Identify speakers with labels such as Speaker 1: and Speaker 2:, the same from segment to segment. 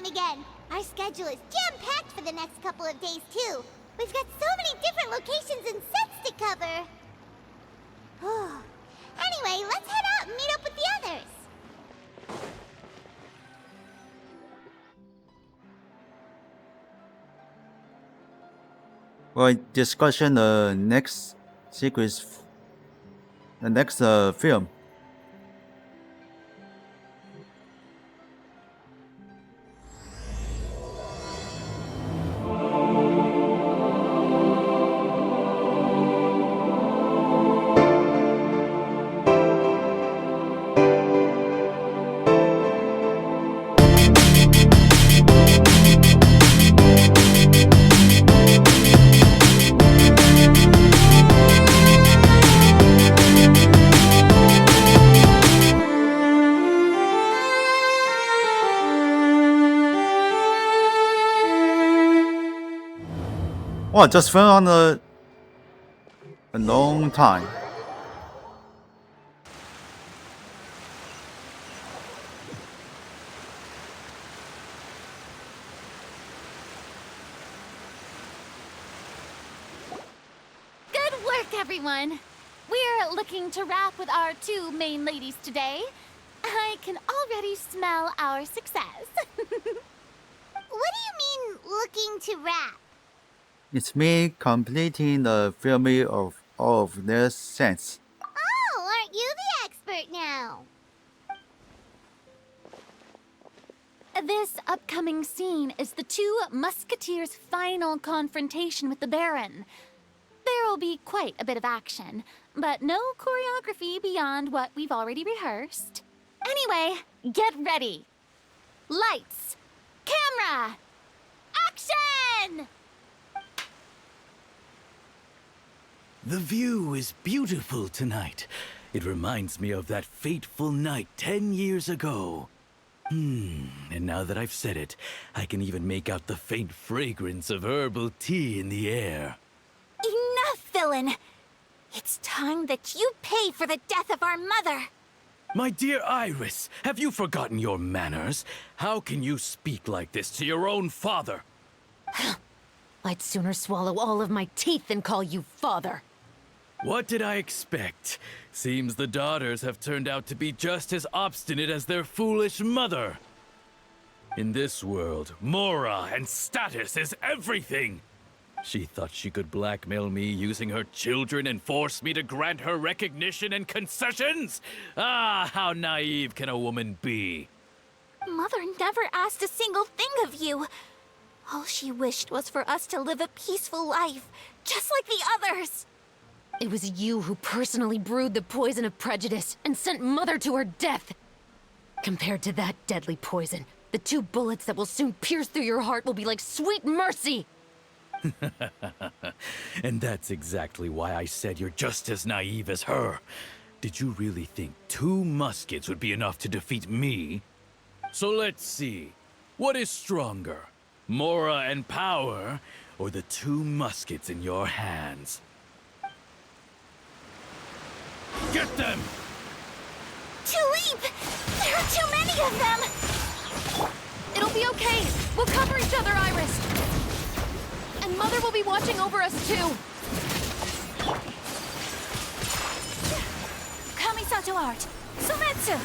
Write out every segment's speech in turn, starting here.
Speaker 1: again. Our schedule is jam-packed for the next couple of days, too. We've got so many different locations and sets to cover. Anyway, let's head out and meet up with the others.
Speaker 2: We'll discussion the next sequence, the next film. Wow, just went on a long time.
Speaker 3: Good work, everyone. We're looking to wrap with our two main ladies today. I can already smell our success.
Speaker 1: What do you mean, looking to wrap?
Speaker 2: It's me completing the film of all of their sense.
Speaker 1: Oh, aren't you the expert now?
Speaker 3: This upcoming scene is the two musketeers' final confrontation with the Baron. There will be quite a bit of action, but no choreography beyond what we've already rehearsed. Anyway, get ready. Lights, camera, action!
Speaker 4: The view is beautiful tonight. It reminds me of that fateful night 10 years ago. And now that I've said it, I can even make out the faint fragrance of herbal tea in the air.
Speaker 1: Enough, villain! It's time that you pay for the death of our mother!
Speaker 4: My dear Iris, have you forgotten your manners? How can you speak like this to your own father?
Speaker 5: I'd sooner swallow all of my teeth than call you father.
Speaker 4: What did I expect? Seems the daughters have turned out to be just as obstinate as their foolish mother. In this world, Mora and status is everything. She thought she could blackmail me using her children and force me to grant her recognition and concessions? Ah, how naive can a woman be?
Speaker 1: Mother never asked a single thing of you. All she wished was for us to live a peaceful life, just like the others.
Speaker 5: It was you who personally brewed the poison of prejudice and sent Mother to her death. Compared to that deadly poison, the 2 bullets that will soon pierce through your heart will be like sweet mercy.
Speaker 4: And that's exactly why I said you're just as naive as her. Did you really think 2 muskets would be enough to defeat me? So let's see. What is stronger? Mora and power, or the 2 muskets in your hands? Get them!
Speaker 1: Tulip! There are too many of them!
Speaker 5: It'll be okay. We'll cover each other, Iris. And Mother will be watching over us too.
Speaker 1: Kamisato art! Sumetsu!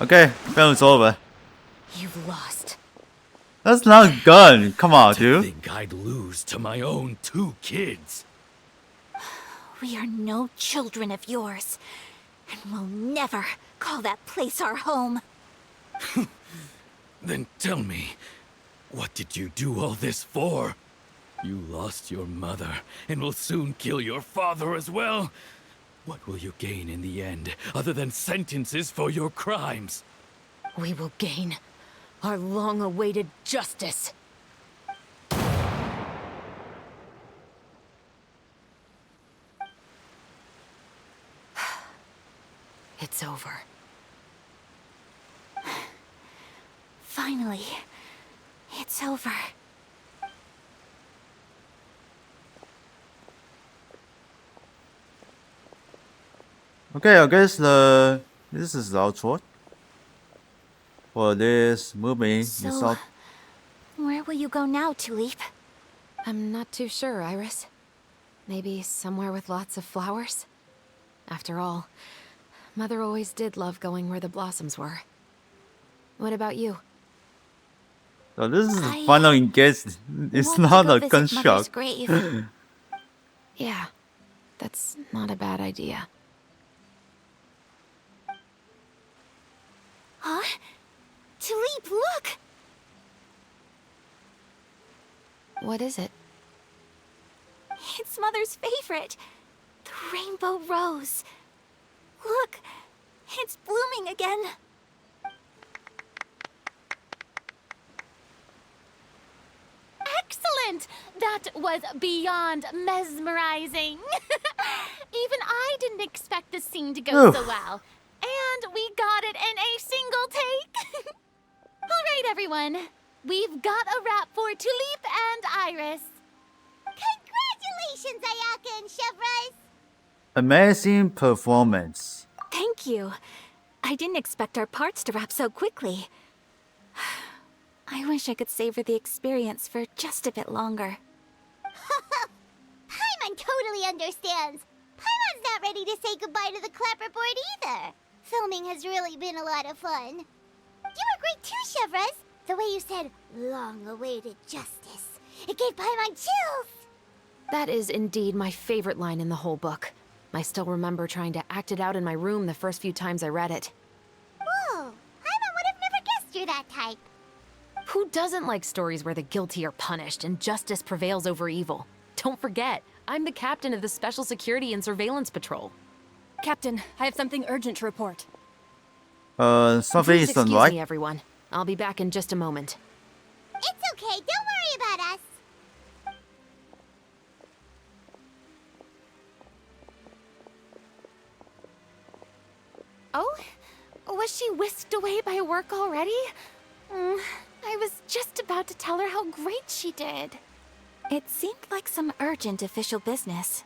Speaker 2: Okay, film's over.
Speaker 5: You've lost.
Speaker 2: That's not good. Come on,
Speaker 4: To
Speaker 2: dude.
Speaker 4: think I'd lose to my own 2 kids.
Speaker 1: We are no children of yours, and we'll never call that place our home.
Speaker 4: Then tell me, what did you do all this for? You lost your mother, and will soon kill your father as well. What will you gain in the end, other than sentences for your crimes?
Speaker 5: We will gain our long-awaited justice. It's over.
Speaker 1: Finally, it's over.
Speaker 2: Okay, I guess the This is the outro for this movie.
Speaker 1: So,
Speaker 2: It's not.
Speaker 1: where will you go now, Tulip?
Speaker 5: I'm not too sure, Iris. Maybe somewhere with lots of flowers? After all, Mother always did love going where the blossoms were. What about you?
Speaker 2: So this is
Speaker 1: I
Speaker 2: final engagement. It's
Speaker 1: Want to
Speaker 2: not
Speaker 1: go
Speaker 2: a
Speaker 1: visit Mother's
Speaker 2: gunshot.
Speaker 1: grave.
Speaker 5: Yeah, that's not a bad idea.
Speaker 1: Huh? Tulip, look!
Speaker 5: What is it?
Speaker 1: It's Mother's favorite. The rainbow rose. Look, it's blooming again.
Speaker 3: Excellent! That was beyond mesmerizing. Even I didn't expect the scene to go
Speaker 2: Oof.
Speaker 3: so well. And we got it in a single take. All right, everyone. We've got a wrap for Tulip and Iris.
Speaker 1: Congratulations, Ayaka and Chevres!
Speaker 2: Amazing performance.
Speaker 1: Thank you. I didn't expect our parts to wrap so quickly. I wish I could savor the experience for just a bit longer.
Speaker 6: Paimon totally understands. Paimon's not ready to say goodbye to the clapperboard either. Filming has really been a lot of fun. You were great too, Chevres. The way you said, long-awaited justice. It gave Paimon chills.
Speaker 5: That is indeed my favorite line in the whole book. I still remember trying to act it out in my room the first few times I read it.
Speaker 6: Whoa, Paimon would have never guessed you're that type.
Speaker 5: Who doesn't like stories where the guilty are punished and justice prevails over evil? Don't forget, I'm the captain of the Special Security and Surveillance Patrol.
Speaker 7: Captain, I have something urgent to report.
Speaker 2: Something
Speaker 5: Please
Speaker 2: isn't
Speaker 5: excuse
Speaker 2: right.
Speaker 5: me, everyone. I'll be back in just a moment.
Speaker 6: It's okay, don't worry about us.
Speaker 3: Oh? Was she whisked away by work already? I was just about to tell her how great she did.
Speaker 1: It seemed like some urgent official business.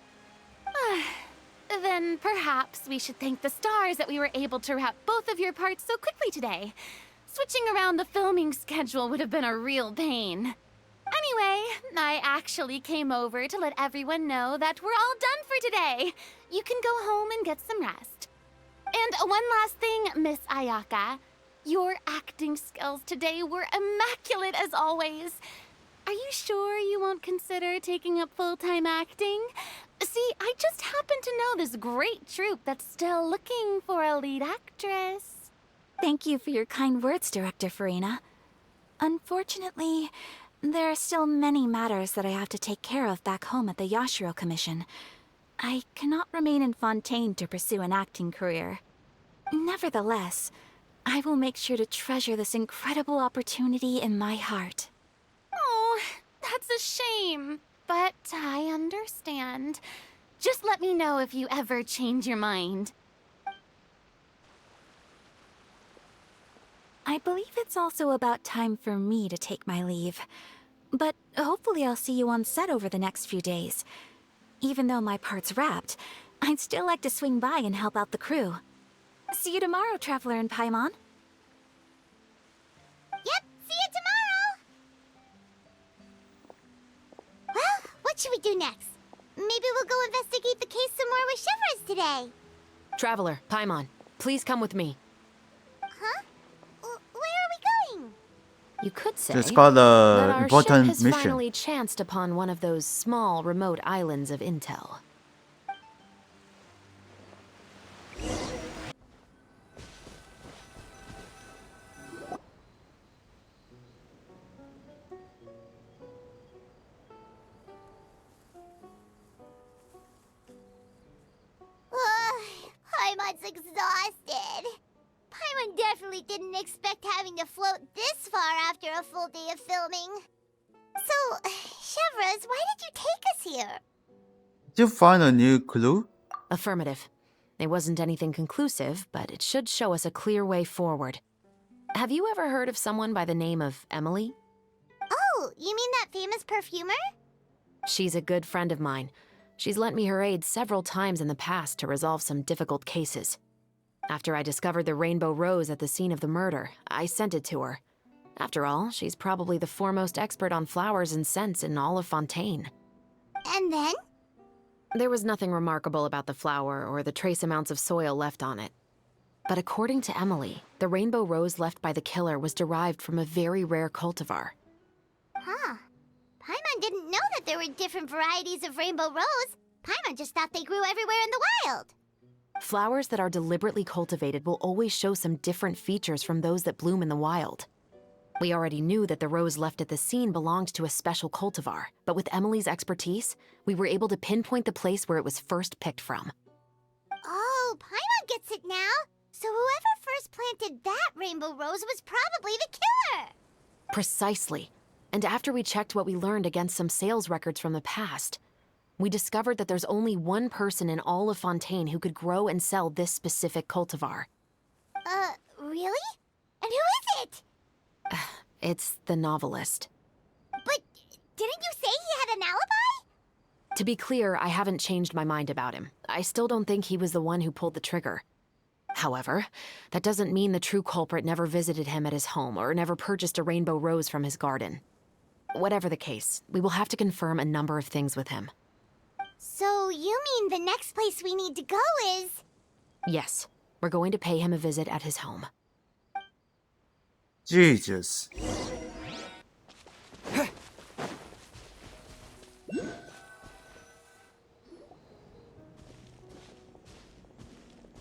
Speaker 3: Then perhaps we should thank the stars that we were able to wrap both of your parts so quickly today. Switching around the filming schedule would have been a real pain. Anyway, I actually came over to let everyone know that we're all done for today. You can go home and get some rest. And one last thing, Miss Ayaka. Your acting skills today were immaculate as always. Are you sure you won't consider taking up full-time acting? See, I just happen to know this great troupe that's still looking for a lead actress.
Speaker 1: Thank you for your kind words, Director Farina. Unfortunately, there are still many matters that I have to take care of back home at the Yashiro Commission. I cannot remain in Fontaine to pursue an acting career. Nevertheless, I will make sure to treasure this incredible opportunity in my heart.
Speaker 3: Oh, that's a shame. But I understand. Just let me know if you ever change your mind.
Speaker 1: I believe it's also about time for me to take my leave. But hopefully I'll see you on set over the next few days. Even though my part's wrapped, I'd still like to swing by and help out the crew. See you tomorrow, Traveler and Paimon.
Speaker 6: Yep, see you tomorrow. Well, what should we do next? Maybe we'll go investigate the case some more with Chevres today.
Speaker 5: Traveler, Paimon, please come with me.
Speaker 6: Huh? Where are we going?
Speaker 5: You could say
Speaker 2: It's got
Speaker 5: that
Speaker 2: a
Speaker 5: our ship
Speaker 2: important
Speaker 5: has
Speaker 2: mission.
Speaker 5: finally chanced upon one of those small, remote islands of intel.
Speaker 6: Paimon's exhausted. Paimon definitely didn't expect having to float this far after a full day of filming. So, Chevres, why did you take us here?
Speaker 2: Did you find a new clue?
Speaker 5: Affirmative. It wasn't anything conclusive, but it should show us a clear way forward. Have you ever heard of someone by the name of Emily?
Speaker 6: Oh, you mean that famous perfumer?
Speaker 5: She's a good friend of mine. She's lent me her aid several times in the past to resolve some difficult cases. After I discovered the rainbow rose at the scene of the murder, I sent it to her. After all, she's probably the foremost expert on flowers and scents in all of Fontaine.
Speaker 6: And then?
Speaker 5: There was nothing remarkable about the flower or the trace amounts of soil left on it. But according to Emily, the rainbow rose left by the killer was derived from a very rare cultivar.
Speaker 6: Huh. Paimon didn't know that there were different varieties of rainbow rose. Paimon just thought they grew everywhere in the wild.
Speaker 5: Flowers that are deliberately cultivated will always show some different features from those that bloom in the wild. We already knew that the rose left at the scene belonged to a special cultivar, but with Emily's expertise, we were able to pinpoint the place where it was first picked from.
Speaker 6: Oh, Paimon gets it now. So whoever first planted that rainbow rose was probably the killer.
Speaker 5: Precisely. And after we checked what we learned against some sales records from the past, we discovered that there's only one person in all of Fontaine who could grow and sell this specific cultivar.
Speaker 6: Really? And who is it?
Speaker 5: It's the novelist.
Speaker 6: But didn't you say he had an alibi?
Speaker 5: To be clear, I haven't changed my mind about him. I still don't think he was the one who pulled the trigger. However, that doesn't mean the true culprit never visited him at his home or never purchased a rainbow rose from his garden. Whatever the case, we will have to confirm a number of things with him.
Speaker 6: So you mean the next place we need to go is...
Speaker 5: Yes, we're going to pay him a visit at his home.
Speaker 2: Jesus.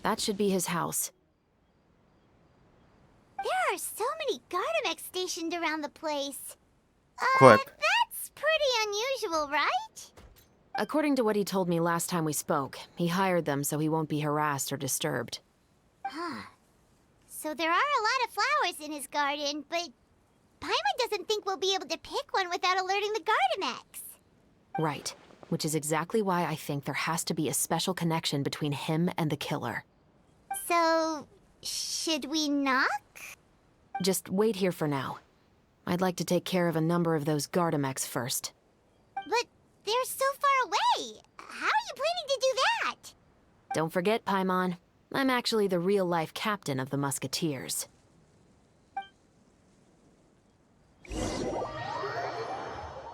Speaker 5: That should be his house.
Speaker 6: There are so many Gardamex stationed around the place.
Speaker 2: Quip.
Speaker 6: That's pretty unusual, right?
Speaker 5: According to what he told me last time we spoke, he hired them so he won't be harassed or disturbed.
Speaker 6: Huh. So there are a lot of flowers in his garden, but Paimon doesn't think we'll be able to pick one without alerting the Gardamex.
Speaker 5: Right. Which is exactly why I think there has to be a special connection between him and the killer.
Speaker 6: So, should we knock?
Speaker 5: Just wait here for now. I'd like to take care of a number of those Gardamex first.
Speaker 6: But they're so far away. How are you planning to do that?
Speaker 5: Don't forget, Paimon, I'm actually the real-life captain of the Musketeers.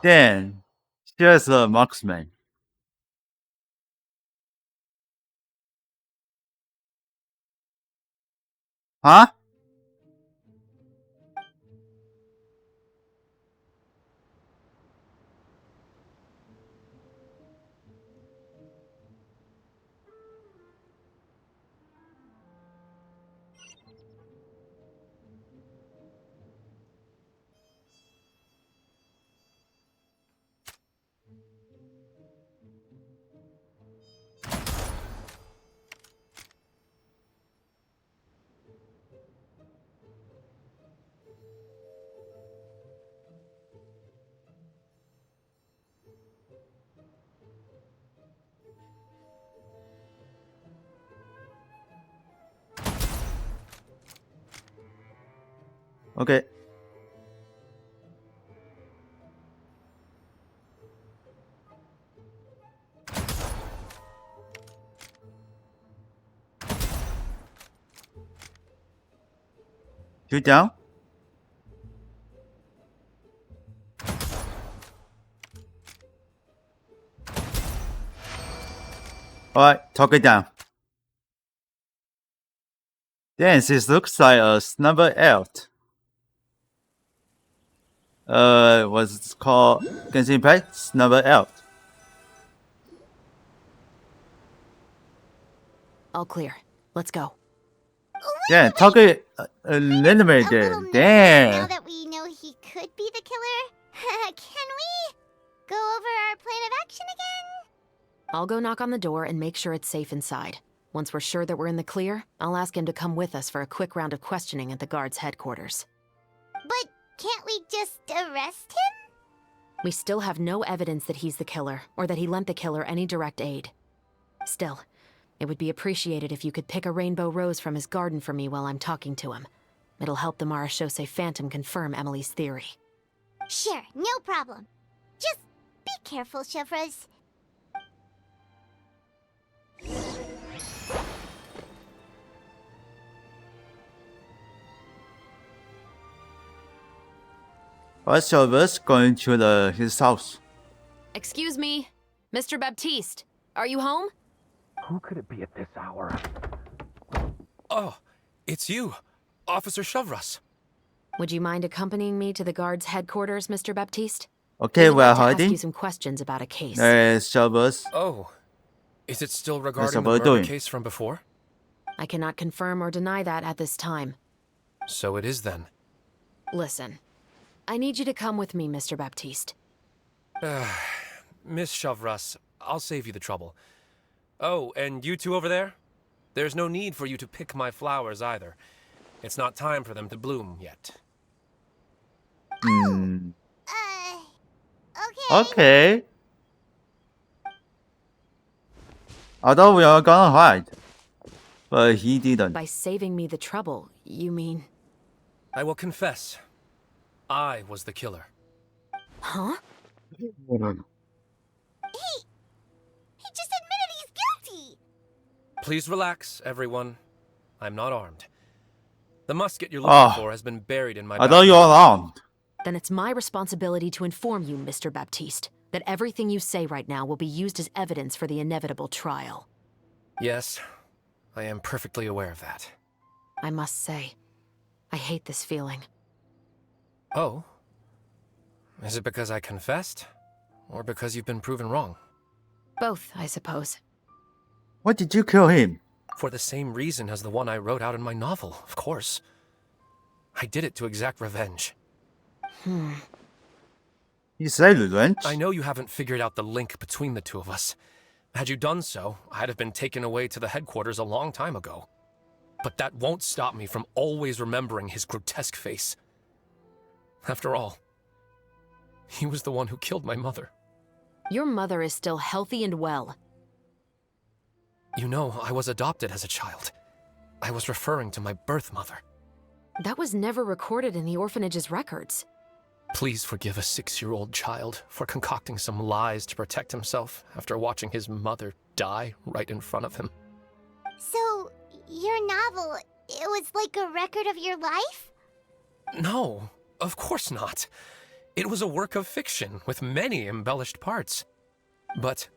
Speaker 2: Then, here's a marksman. Huh? Okay. Shoot down. Alright, talk it down. Then this looks like a snubber elf. What's it called? Genshin Impact? Snubber elf.
Speaker 5: All clear. Let's go.
Speaker 2: Yeah, talk it a little bit
Speaker 6: A
Speaker 2: there.
Speaker 6: little nervous now
Speaker 2: Damn.
Speaker 6: that we know he could be the killer. Can we go over our plan of action again?
Speaker 5: I'll go knock on the door and make sure it's safe inside. Once we're sure that we're in the clear, I'll ask him to come with us for a quick round of questioning at the guard's headquarters.
Speaker 6: But can't we just arrest him?
Speaker 5: We still have no evidence that he's the killer, or that he lent the killer any direct aid. Still, it would be appreciated if you could pick a rainbow rose from his garden for me while I'm talking to him. It'll help the Marachose Phantom confirm Emily's theory.
Speaker 6: Sure, no problem. Just be careful, Chevres.
Speaker 2: Rest of us going to his house.
Speaker 5: Excuse me, Mr. Baptiste. Are you home?
Speaker 8: Who could it be at this hour? Oh, it's you, Officer Shavras.
Speaker 5: Would you mind accompanying me to the guard's headquarters, Mr. Baptiste?
Speaker 2: Okay,
Speaker 5: We'd
Speaker 2: we are
Speaker 5: like to ask
Speaker 2: hiding.
Speaker 5: you some questions about a case.
Speaker 2: There is Shavas.
Speaker 8: Oh, is it still regarding the
Speaker 2: what we're
Speaker 8: murder
Speaker 2: doing.
Speaker 8: case from before?
Speaker 5: I cannot confirm or deny that at this time.
Speaker 8: So it is then.
Speaker 5: Listen, I need you to come with me, Mr. Baptiste.
Speaker 8: Miss Shavras, I'll save you the trouble. Oh, and you two over there? There's no need for you to pick my flowers either. It's not time for them to bloom yet.
Speaker 2: Hmm.
Speaker 6: Okay.
Speaker 2: Okay. I thought we were gonna hide, but he didn't.
Speaker 5: By saving me the trouble, you mean...
Speaker 8: I will confess, I was the killer.
Speaker 5: Huh?
Speaker 6: He just admitted he's guilty.
Speaker 8: Please relax, everyone. I'm not armed. The musket you're looking for has been buried in my
Speaker 2: I thought you were armed.
Speaker 5: Then it's my responsibility to inform you, Mr. Baptiste, that everything you say right now will be used as evidence for the inevitable trial.
Speaker 8: Yes, I am perfectly aware of that.
Speaker 5: I must say, I hate this feeling.
Speaker 8: Oh? Is it because I confessed? Or because you've been proven wrong?
Speaker 5: Both, I suppose.
Speaker 2: Why did you kill him?
Speaker 8: For the same reason as the one I wrote out in my novel, of course. I did it to exact revenge.
Speaker 2: He said revenge.
Speaker 8: I know you haven't figured out the link between the two of us. Had you done so, I'd have been taken away to the headquarters a long time ago. But that won't stop me from always remembering his grotesque face. After all, he was the one who killed my mother.
Speaker 5: Your mother is still healthy and well.
Speaker 8: You know, I was adopted as a child. I was referring to my birth mother.
Speaker 5: That was never recorded in the orphanage's records.
Speaker 8: Please forgive a 6-year-old child for concocting some lies to protect himself after watching his mother die right in front of him.
Speaker 6: So, your novel, it was like a record of your life?
Speaker 8: No, of course not. It was a work of fiction with many embellished parts. But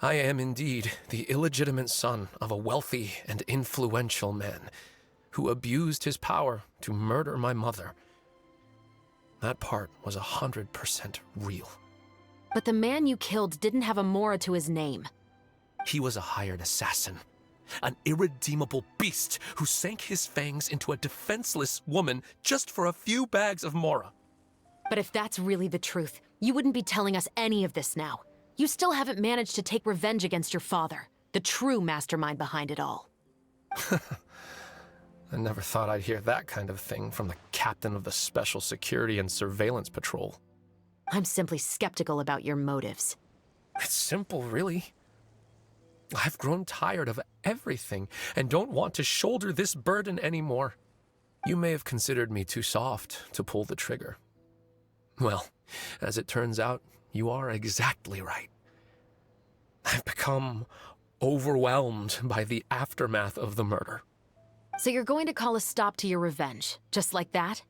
Speaker 8: I am indeed the illegitimate son of a wealthy and influential man who abused his power to murder my mother. That part was 100% real.
Speaker 5: But the man you killed didn't have a Mora to his name.
Speaker 8: He was a hired assassin, an irredeemable beast who sank his fangs into a defenseless woman just for a few bags of Mora.
Speaker 5: But if that's really the truth, you wouldn't be telling us any of this now. You still haven't managed to take revenge against your father, the true mastermind behind it all.
Speaker 8: I never thought I'd hear that kind of thing from the captain of the Special Security and Surveillance Patrol.
Speaker 5: I'm simply skeptical about your motives.
Speaker 8: It's simple, really. I've grown tired of everything and don't want to shoulder this burden anymore. You may have considered me too soft to pull the trigger. Well, as it turns out, you are exactly right. I've become overwhelmed by the aftermath of the murder.
Speaker 5: So you're going to call a stop to your revenge, just like that?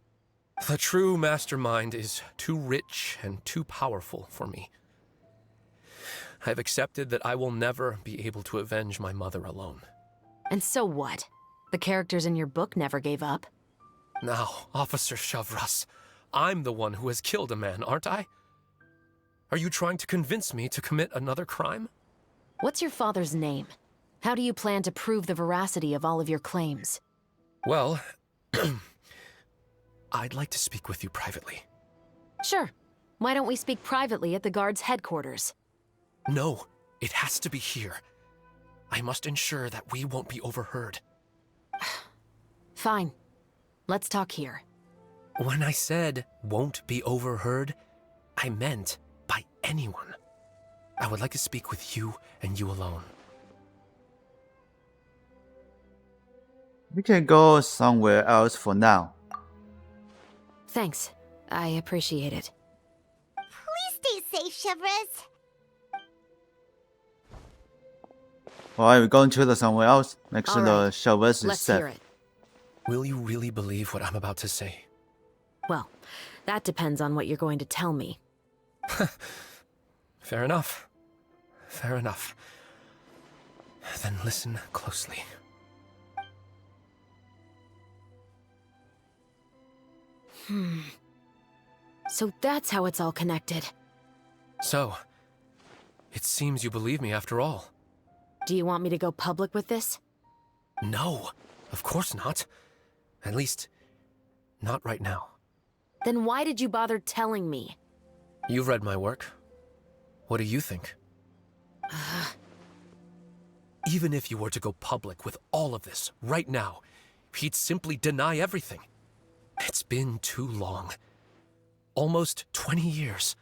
Speaker 8: The true mastermind is too rich and too powerful for me. I've accepted that I will never be able to avenge my mother alone.
Speaker 5: And so what? The characters in your book never gave up.
Speaker 8: Now, Officer Shavras, I'm the one who has killed a man, aren't I? Are you trying to convince me to commit another crime?
Speaker 5: What's your father's name? How do you plan to prove the veracity of all of your claims?
Speaker 8: Well, I'd like to speak with you privately.
Speaker 5: Sure. Why don't we speak privately at the guard's headquarters?
Speaker 8: No, it has to be here. I must ensure that we won't be overheard.
Speaker 5: Fine. Let's talk here.
Speaker 8: When I said won't be overheard, I meant by anyone. I would like to speak with you and you alone.
Speaker 2: We can go somewhere else for now.
Speaker 5: Thanks. I appreciate it.
Speaker 6: Please stay safe, Chevres.
Speaker 2: Alright, we're going to somewhere else. Make sure the
Speaker 5: Alright,
Speaker 2: Shavas is
Speaker 5: Let's
Speaker 2: safe.
Speaker 5: hear it.
Speaker 8: Will you really believe what I'm about to say?
Speaker 5: Well, That depends on what you're going to tell me.
Speaker 8: Fair enough. Fair enough. Then listen closely.
Speaker 5: So that's how it's all connected.
Speaker 8: So, it seems you believe me after all.
Speaker 5: Do you want me to go public with this?
Speaker 8: No, of course not. At least, not right now.
Speaker 5: Then why did you bother telling me?
Speaker 8: You've read my work. What do you think? Even if you were to go public with all of this right now, he'd simply deny everything. It's been too long. Almost 20 years.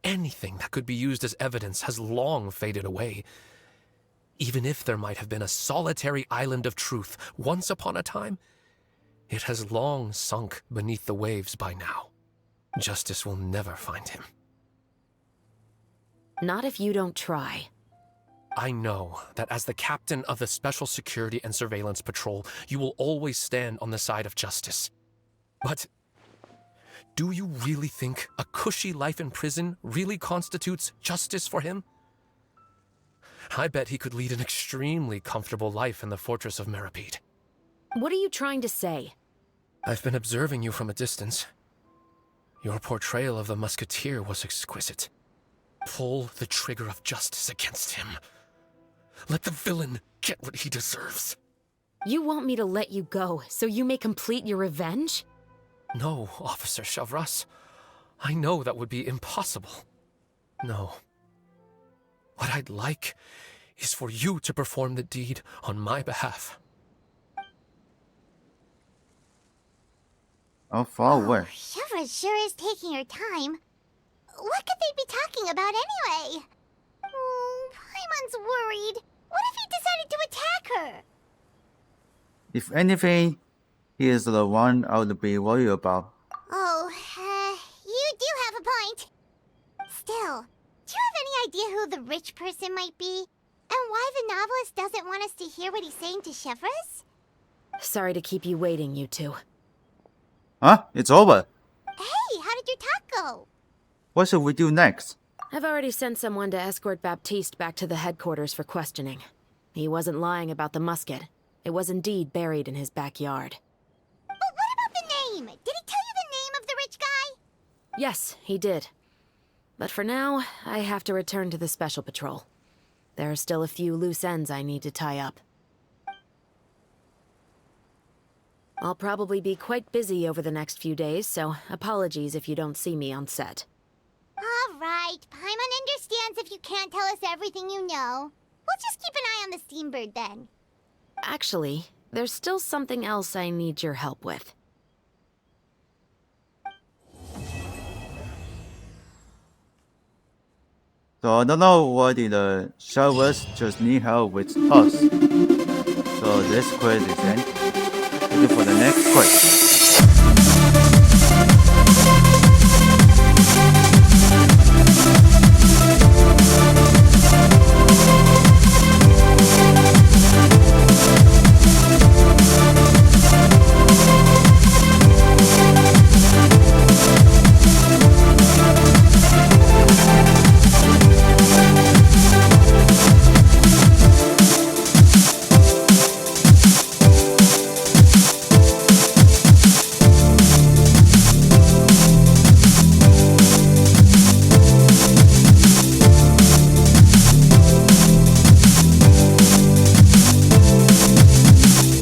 Speaker 8: Anything that could be used as evidence has long faded away. Even if there might have been a solitary island of truth once upon a time, it has long sunk beneath the waves by now. Justice will never find him.
Speaker 5: Not if you don't try.
Speaker 8: I know that as the captain of the Special Security and Surveillance Patrol, you will always stand on the side of justice. But do you really think a cushy life in prison really constitutes justice for him? I bet he could lead an extremely comfortable life in the fortress of Meripede.
Speaker 5: What are you trying to say?
Speaker 8: I've been observing you from a distance. Your portrayal of the musketeer was exquisite. Pull the trigger of justice against him. Let the villain get what he deserves.
Speaker 5: You want me to let you go so you may complete your revenge?
Speaker 8: No, Officer Chavras. I know that would be impossible. No. What I'd like is for you to perform the deed on my behalf.
Speaker 2: How far away?
Speaker 6: Shivra sure is taking her time. What could they be talking about anyway? Paimon's worried. What if he decided to attack her?
Speaker 2: If anything, he is the one I would be worried about.
Speaker 6: Oh, you do have a point. Still, do you have any idea who the rich person might be? And why the novelist doesn't want us to hear what he's saying to Chevres?
Speaker 5: Sorry to keep you waiting, you two.
Speaker 2: Huh? It's over.
Speaker 6: Hey, how did your talk go?
Speaker 2: What should we do next?
Speaker 5: I've already sent someone to escort Baptiste back to the headquarters for questioning. He wasn't lying about the musket. It was indeed buried in his backyard.
Speaker 6: But what about the name? Did he tell you the name of the rich guy?
Speaker 5: Yes, he did. But for now, I have to return to the Special Patrol. There are still a few loose ends I need to tie up. I'll probably be quite busy over the next few days, so apologies if you don't see me on set.
Speaker 6: All right, Paimon understands if you can't tell us everything you know. We'll just keep an eye on the Steambird then.
Speaker 5: Actually, there's still something else I need your help with.
Speaker 2: So I don't know what the servers just need help with us. So this quest is end. Looking for the next quest.